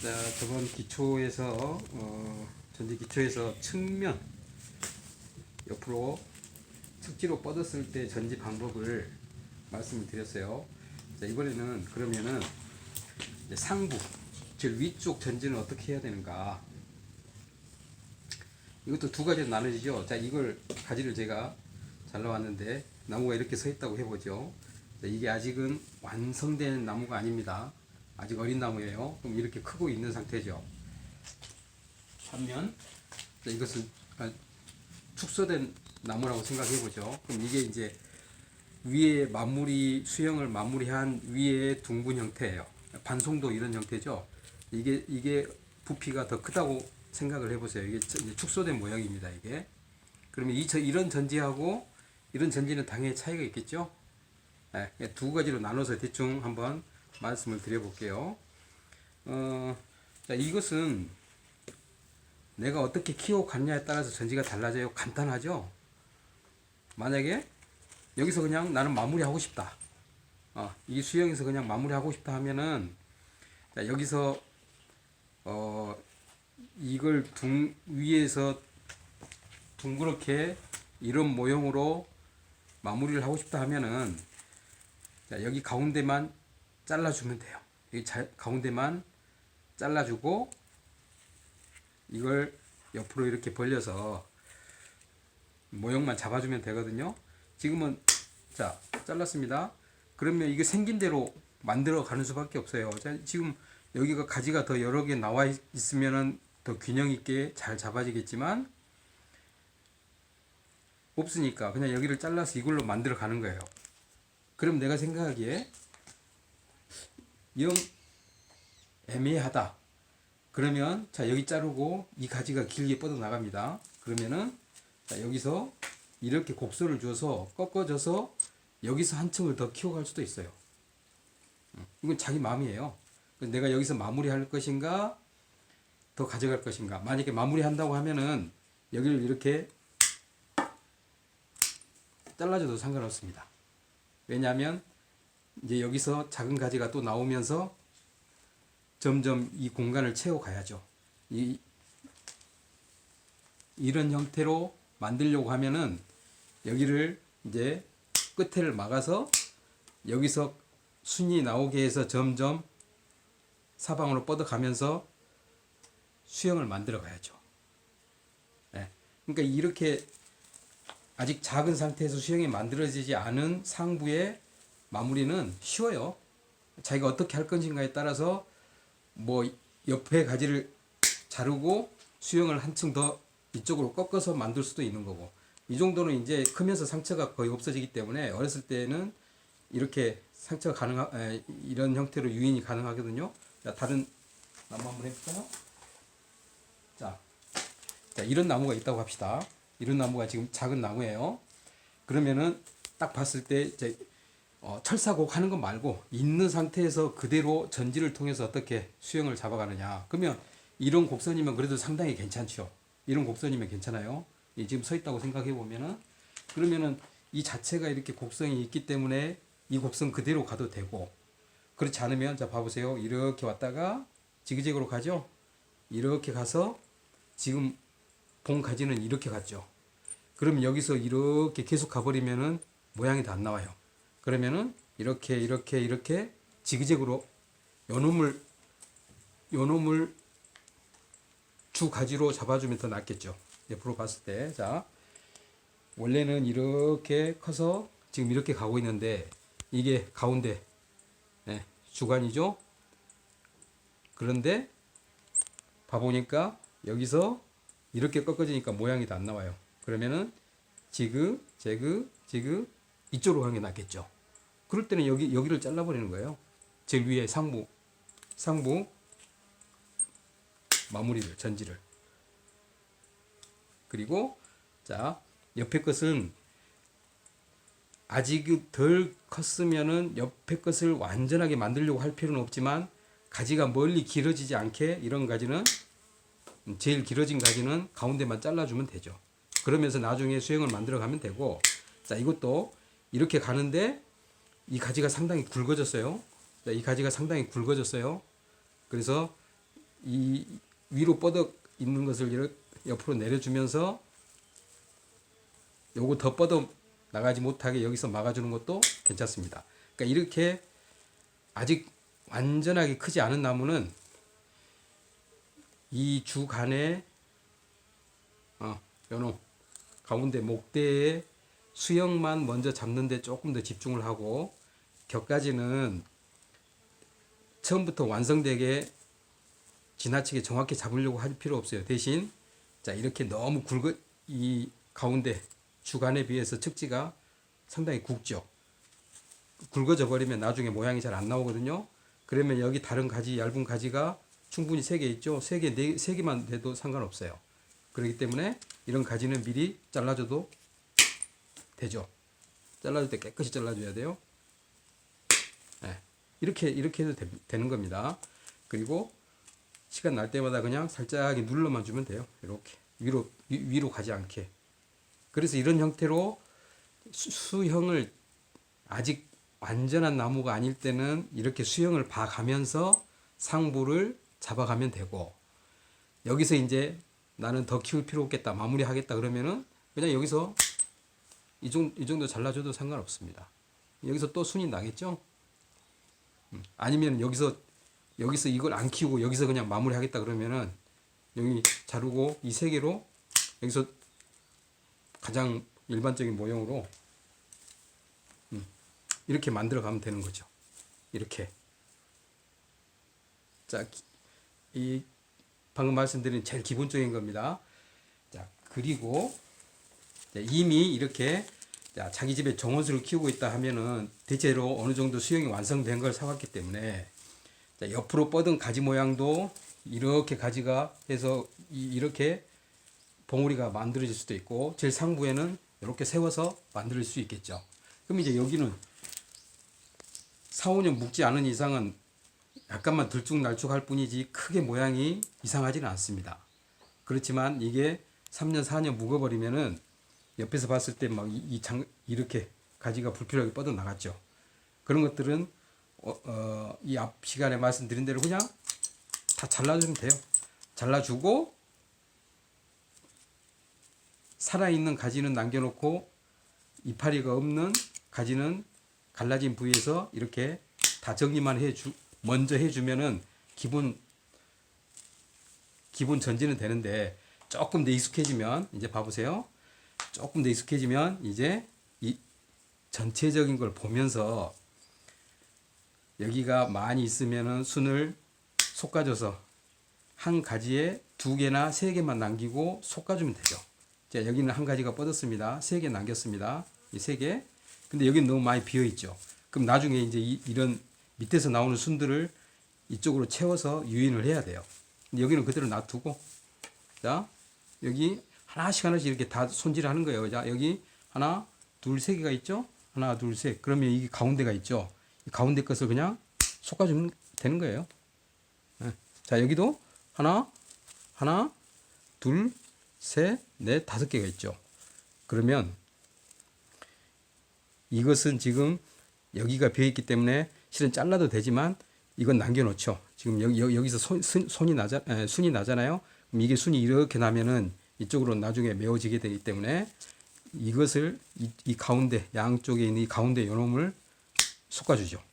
자, 저번 기초에서 전지 기초에서 측면 옆으로 측지로 뻗었을 때 전지 방법을 말씀을 드렸어요. 자, 이번에는 그러면은 이제 상부, 즉 위쪽 전지는 어떻게 해야 되는가? 이것도 두 가지로 나눠지죠. 자, 이걸 가지를 제가 잘라왔는데 나무가 이렇게 서 있다고 해보죠. 자, 이게 아직은 완성된 나무가 아닙니다. 아직 어린 나무예요. 그럼 이렇게 크고 있는 상태죠. 반면 이것은 축소된 나무라고 생각해보죠. 그럼 이게 이제 위에 수형을 마무리한 위에 둥근 형태예요. 반송도 이런 형태죠. 이게 부피가 더 크다고 생각을 해보세요. 이게 축소된 모양입니다. 이게. 그러면 이런 전지하고 이런 전지는 당연히 차이가 있겠죠. 네, 두 가지로 나눠서 대충 한번 말씀을 드려볼게요. 자, 이것은 내가 어떻게 키워갔냐에 따라서 전지가 달라져요. 간단하죠. 만약에 여기서 그냥 나는 마무리하고 싶다. 이 수형에서 그냥 마무리하고 싶다 하면은, 자, 여기서 이걸 위에서 둥그렇게 이런 모형으로 마무리를 하고 싶다 하면은, 자, 여기 가운데만 잘라주면 돼요. 여기 가운데만 잘라주고 이걸 옆으로 이렇게 벌려서 모형만 잡아주면 되거든요. 지금은 자, 잘랐습니다. 그러면 이게 생긴 대로 만들어 가는 수밖에 없어요. 자, 지금 여기가 가지가 더 여러 개 나와 있으면은 더 균형 있게 잘 잡아지겠지만 없으니까 그냥 여기를 잘라서 이걸로 만들어 가는 거예요. 그럼 내가 생각하기에 영 애매하다. 그러면 자, 여기 자르고 이 가지가 길게 뻗어 나갑니다. 그러면은 자, 여기서 이렇게 곡선을 줘서 꺾어져서 여기서 한 층을 더 키워갈 수도 있어요. 이건 자기 마음이에요. 내가 여기서 마무리할 것인가 더 가져갈 것인가. 만약에 마무리한다고 하면은 여기를 이렇게 잘라줘도 상관없습니다. 왜냐하면 이제 여기서 작은 가지가 또 나오면서 점점 이 공간을 채워가야죠. 이런 형태로 만들려고 하면은 여기를 이제 끝을 막아서 여기서 순이 나오게 해서 점점 사방으로 뻗어가면서 수형을 만들어 가야죠. 네. 그러니까 이렇게 아직 작은 상태에서 수형이 만들어지지 않은 상부의 마무리는 쉬워요. 자기가 어떻게 할 것인가에 따라서 뭐 옆에 가지를 자르고 수형을 한층 더 이쪽으로 꺾어서 만들 수도 있는 거고, 이 정도는 이제 크면서 상처가 거의 없어지기 때문에 어렸을 때는 이렇게 상처가 이런 형태로 유인이 가능하거든요. 자, 다른 나무 한번 해볼까요? 자, 이런 나무가 있다고 합시다. 이런 나무가 지금 작은 나무예요. 그러면은 딱 봤을 때 이제 철사곡 하는 것 말고 있는 상태에서 그대로 전지를 통해서 어떻게 수형을 잡아가느냐. 그러면 이런 곡선이면 그래도 상당히 괜찮죠. 이런 곡선이면 괜찮아요. 지금 서 있다고 생각해 보면은, 그러면은 이 자체가 이렇게 곡선이 있기 때문에 이 곡선 그대로 가도 되고, 그렇지 않으면 자, 봐보세요. 이렇게 왔다가 지그재그로 가죠. 이렇게 가서 지금 본 가지는 이렇게 갔죠. 그러면 여기서 이렇게 계속 가버리면은 모양이 다 안 나와요. 그러면은 이렇게 지그재그로 요놈을 주 가지로 잡아주면 더 낫겠죠. 옆으로 봤을 때. 자, 원래는 이렇게 커서 지금 이렇게 가고 있는데 이게 가운데 주간이죠. 그런데 봐보니까 여기서 이렇게 꺾어지니까 모양이 다 안 나와요. 그러면은 지그 이쪽으로 가는 게 낫겠죠. 그럴 때는 여기를 잘라버리는 거예요. 제일 위에 상부 마무리를, 전지를. 그리고 자, 옆에 것은 아직 덜 컸으면은 옆에 것을 완전하게 만들려고 할 필요는 없지만, 가지가 멀리 길어지지 않게 이런 가지는, 제일 길어진 가지는 가운데만 잘라주면 되죠. 그러면서 나중에 수형을 만들어 가면 되고, 자, 이것도 이렇게 가는데 이 가지가 상당히 굵어졌어요. 자, 이 가지가 상당히 굵어졌어요. 그래서 이 위로 뻗어 있는 것을 이렇게 옆으로 내려주면서 요거 더 뻗어 나가지 못하게 여기서 막아주는 것도 괜찮습니다. 그러니까 이렇게 아직 완전하게 크지 않은 나무는 이 주간에 요놈 가운데 목대의 수영만 먼저 잡는 데 조금 더 집중을 하고 격까지는 처음부터 완성되게 지나치게 정확히 잡으려고 할 필요 없어요. 대신 자 이렇게 너무 이 가운데 주간에 비해서 측지가 상당히 굵죠. 굵어져 버리면 나중에 모양이 잘 안 나오거든요. 그러면 여기 다른 가지 얇은 가지가 충분히 3개 있죠. 3개만 돼도 상관없어요. 그렇기 때문에 이런 가지는 미리 잘라줘도 되죠. 잘라줄 때 깨끗이 잘라줘야 돼요. 네. 이렇게 해도 되는 겁니다. 그리고 시간 날 때마다 그냥 살짝 눌러만 주면 돼요. 이렇게 위로 가지 않게. 그래서 이런 형태로 수형을 아직 완전한 나무가 아닐 때는 이렇게 수형을 봐가면서 상부를 잡아가면 되고, 여기서 이제 나는 더 키울 필요 없겠다, 마무리하겠다 그러면은 그냥 여기서 이 정도 잘라줘도 상관없습니다. 여기서 또 순이 나겠죠? 아니면 여기서 이걸 안 키우고 여기서 그냥 마무리하겠다 그러면은 여기 자르고 이 3개로 여기서 가장 일반적인 모형으로 이렇게 만들어 가면 되는 거죠. 이렇게. 자, 이 방금 말씀드린 제일 기본적인 겁니다. 자, 그리고 이미 이렇게 자기 집에 정원수를 키우고 있다 하면은 대체로 어느 정도 수영이 완성된 걸 사왔기 때문에 옆으로 뻗은 가지 모양도 이렇게 가지가 해서 이렇게 봉우리가 만들어질 수도 있고, 제일 상부에는 이렇게 세워서 만들 수 있겠죠. 그럼 이제 여기는 4, 5년 묵지 않은 이상은 약간만 들쭉날쭉할 뿐이지 크게 모양이 이상하지는 않습니다. 그렇지만 이게 3년 4년 묵어버리면은 옆에서 봤을 때 막 이렇게 가지가 불필요하게 뻗어 나갔죠. 그런 것들은 이 앞 시간에 말씀드린 대로 그냥 다 잘라주면 돼요. 잘라주고 살아있는 가지는 남겨놓고 이파리가 없는 가지는 갈라진 부위에서 이렇게 다 정리만 먼저 해주면은 기본 전지는 되는데, 조금 더 익숙해지면 이제 봐보세요. 조금 더 익숙해지면 이제 이 전체적인 걸 보면서 여기가 많이 있으면은 순을 솎아줘서 한 가지에 2개나 3개만 남기고 솎아주면 되죠. 자, 여기는 한 가지가 뻗었습니다. 3개 남겼습니다. 이 3개. 근데 여기는 너무 많이 비어 있죠. 그럼 나중에 이제 이런 밑에서 나오는 순들을 이쪽으로 채워서 유인을 해야 돼요. 근데 여기는 그대로 놔두고, 자, 여기 하나씩 이렇게 다 손질을 하는 거예요. 자, 여기 하나, 둘, 3개가 있죠? 하나, 둘, 셋. 그러면 이게 가운데가 있죠? 이 가운데 것을 그냥 솎아주면 되는 거예요. 네. 자, 여기도 하나, 둘, 셋, 넷, 5개가 있죠. 그러면 이것은 지금 여기가 비어있기 때문에 실은 잘라도 되지만 이건 남겨놓죠. 지금 여기서 순이 나잖아요. 그럼 이게 순이 이렇게 나면은 이쪽으로 나중에 메워지게 되기 때문에 이것을 이 가운데 양쪽에 있는 이 가운데 요놈을 솎아주죠.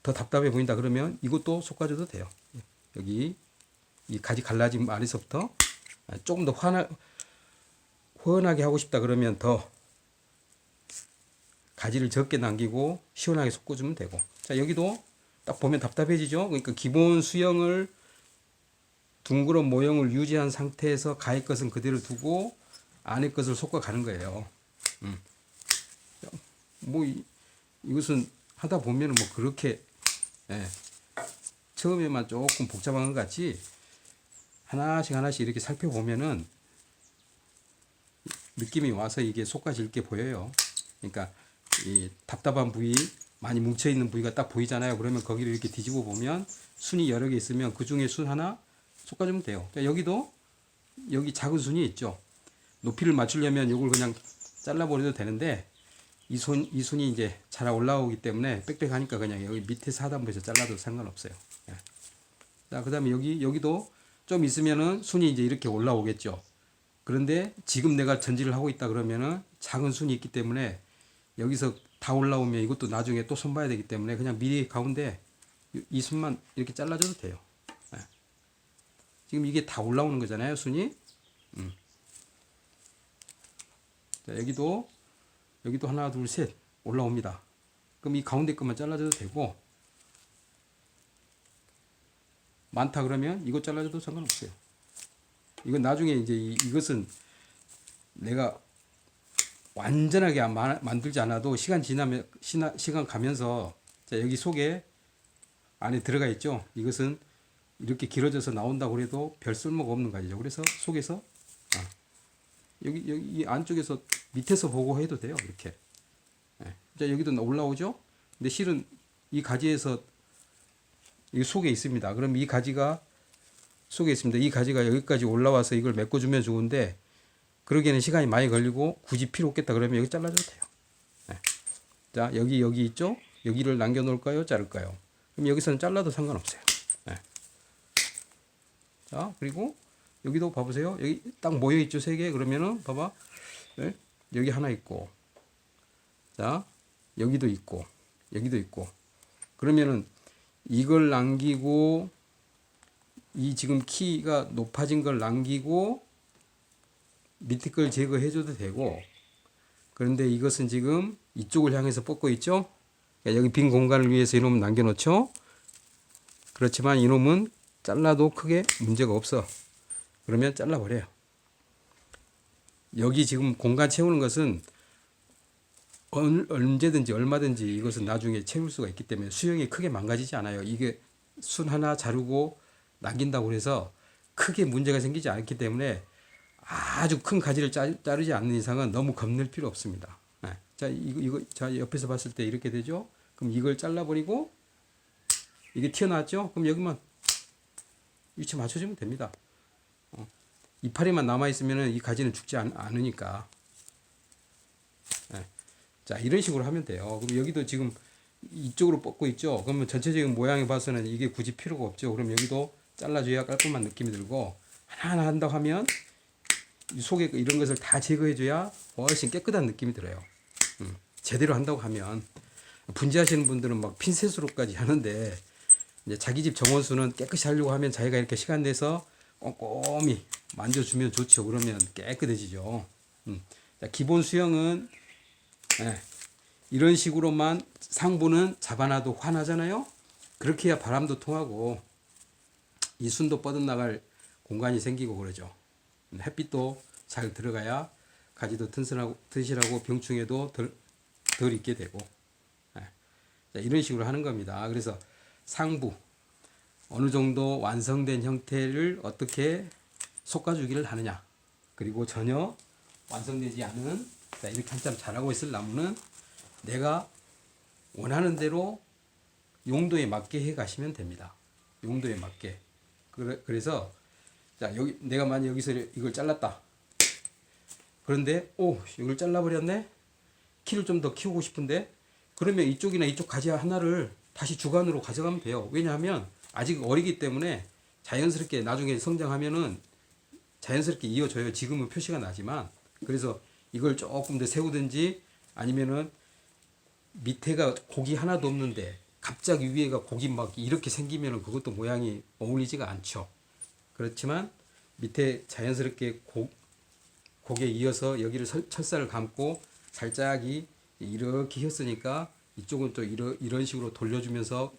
더 답답해 보인다 그러면 이것도 솎아줘도 돼요. 여기 이 가지 갈라진 아래서부터 조금 더 훤하게 하고 싶다 그러면 더 가지를 적게 남기고 시원하게 솎아주면 되고. 자, 여기도 딱 보면 답답해지죠. 그러니까 기본 수형을 둥그런 모형을 유지한 상태에서 가의 것은 그대로 두고 안의 것을 솎아 가는 거예요. 뭐 이것은 하다 보면은 뭐 그렇게 처음에만 조금 복잡한 것 같지 하나씩 이렇게 살펴보면은 느낌이 와서 이게 솎아질 게 보여요. 그러니까 이 답답한 부위, 많이 뭉쳐 있는 부위가 딱 보이잖아요. 그러면 거기를 이렇게 뒤집어 보면 순이 여러 개 있으면 그 중에 순 하나 솎아주면 돼요. 여기도 여기 작은 순이 있죠. 높이를 맞추려면 이걸 그냥 잘라버려도 되는데 이 순이 이제 잘 올라오기 때문에 빽빽하니까 그냥 여기 밑에서 하단부에서 잘라도 상관없어요. 자, 그다음에 여기도 좀 있으면은 순이 이제 이렇게 올라오겠죠. 그런데 지금 내가 전지를 하고 있다 그러면은 작은 순이 있기 때문에 여기서 다 올라오면 이것도 나중에 또 손봐야 되기 때문에 그냥 미리 가운데 이 순만 이렇게 잘라줘도 돼요. 예. 지금 이게 다 올라오는 거잖아요, 순이. 자, 여기도 하나, 둘, 셋 올라옵니다. 그럼 이 가운데 것만 잘라줘도 되고, 많다 그러면 이거 잘라줘도 상관없어요. 이건 나중에 이제 이것은 내가 완전하게 만들지 않아도 시간 지나면 시간 가면서, 자, 여기 속에 안에 들어가 있죠. 이것은 이렇게 길어져서 나온다고 해도 별 쓸모가 없는 가지죠. 그래서 속에서 여기 이 안쪽에서 밑에서 보고 해도 돼요. 이렇게. 예. 자, 여기도 올라오죠. 근데 실은 이 가지에서 이 속에 있습니다. 그럼 이 가지가 속에 있습니다. 이 가지가 여기까지 올라와서 이걸 메꿔주면 좋은데, 그러기에는 시간이 많이 걸리고 굳이 필요 없겠다 그러면 여기 잘라줘도 돼요. 네. 자, 여기 있죠? 여기를 남겨 놓을까요? 자를까요? 그럼 여기서는 잘라도 상관없어요. 네. 자, 그리고 여기도 봐보세요. 여기 딱 모여 있죠? 3개. 그러면은 봐봐. 네? 여기 하나 있고, 자, 여기도 있고, 여기도 있고. 그러면은 이걸 남기고, 이 지금 키가 높아진 걸 남기고 밑에 걸 제거해 줘도 되고, 그런데 이것은 지금 이쪽을 향해서 뻗고 있죠. 그러니까 여기 빈 공간을 위해서 이놈은 남겨 놓죠. 그렇지만 이놈은 잘라도 크게 문제가 없어. 그러면 잘라 버려요. 여기 지금 공간 채우는 것은 언제든지 얼마든지 이것은 나중에 채울 수가 있기 때문에 수영이 크게 망가지지 않아요. 이게 순 하나 자르고 남긴다고 해서 크게 문제가 생기지 않기 때문에 아주 큰 가지를 자르지 않는 이상은 너무 겁낼 필요 없습니다. 네. 자, 자, 옆에서 봤을 때 이렇게 되죠? 그럼 이걸 잘라버리고, 이게 튀어나왔죠? 그럼 여기만 위치 맞춰주면 됩니다. 이파리만 남아있으면 이 가지는 죽지 않으니까. 네. 자, 이런 식으로 하면 돼요. 그럼 여기도 지금 이쪽으로 뻗고 있죠? 그러면 전체적인 모양에 봐서는 이게 굳이 필요가 없죠. 그럼 여기도 잘라줘야 깔끔한 느낌이 들고, 하나하나 한다고 하면 이 속에 이런 것을 다 제거해줘야 훨씬 깨끗한 느낌이 들어요. 제대로 한다고 하면. 분재하시는 분들은 막 핀셋으로까지 하는데, 이제 자기 집 정원수는 깨끗이 하려고 하면 자기가 이렇게 시간 내서 꼼꼼히 만져주면 좋죠. 그러면 깨끗해지죠. 자, 기본 수영은 이런 식으로만 상부는 잡아놔도 환하잖아요. 그렇게 해야 바람도 통하고 이 순도 뻗어나갈 공간이 생기고 그러죠. 햇빛도 잘 들어가야 가지도 튼실하고 병충해도 덜 있게 되고. 자, 이런 식으로 하는 겁니다. 그래서 상부 어느 정도 완성된 형태를 어떻게 솎아주기를 하느냐, 그리고 전혀 완성되지 않은, 자, 이렇게 한참 자라고 있을 나무는 내가 원하는 대로 용도에 맞게 해 가시면 됩니다. 용도에 맞게. 그래서 자, 여기 내가 만약 여기서 이걸 잘랐다. 그런데 이걸 잘라버렸네. 키를 좀 더 키우고 싶은데, 그러면 이쪽이나 이쪽 가지 하나를 다시 주간으로 가져가면 돼요. 왜냐하면 아직 어리기 때문에 자연스럽게 나중에 성장하면은 자연스럽게 이어져요. 지금은 표시가 나지만. 그래서 이걸 조금 더 세우든지, 아니면은 밑에가 곡이 하나도 없는데 갑자기 위에가 곡이 막 이렇게 생기면은 그것도 모양이 어울리지가 않죠. 그렇지만 밑에 자연스럽게 곡에 이어서 여기를 철사를 감고 살짝이 이렇게 휘었으니까 이쪽은 또 이런 식으로 돌려주면서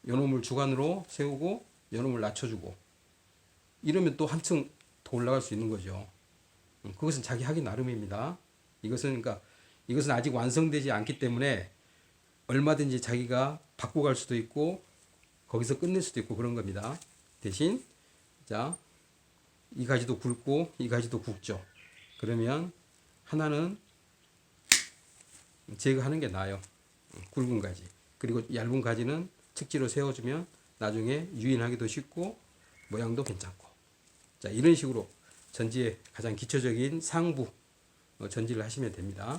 요놈을 주간으로 세우고 요놈을 낮춰주고, 이러면 또 한층 더 올라갈 수 있는 거죠. 그것은 자기 하기 나름입니다. 이것은 아직 완성되지 않기 때문에 얼마든지 자기가 바꿔갈 수도 있고 거기서 끝낼 수도 있고 그런 겁니다. 대신 자, 이 가지도 굵고 이 가지도 굵죠. 그러면 하나는 제거하는 게 나아요. 굵은 가지. 그리고 얇은 가지는 측지로 세워주면 나중에 유인하기도 쉽고 모양도 괜찮고. 자, 이런 식으로 전지의 가장 기초적인 상부 전지를 하시면 됩니다.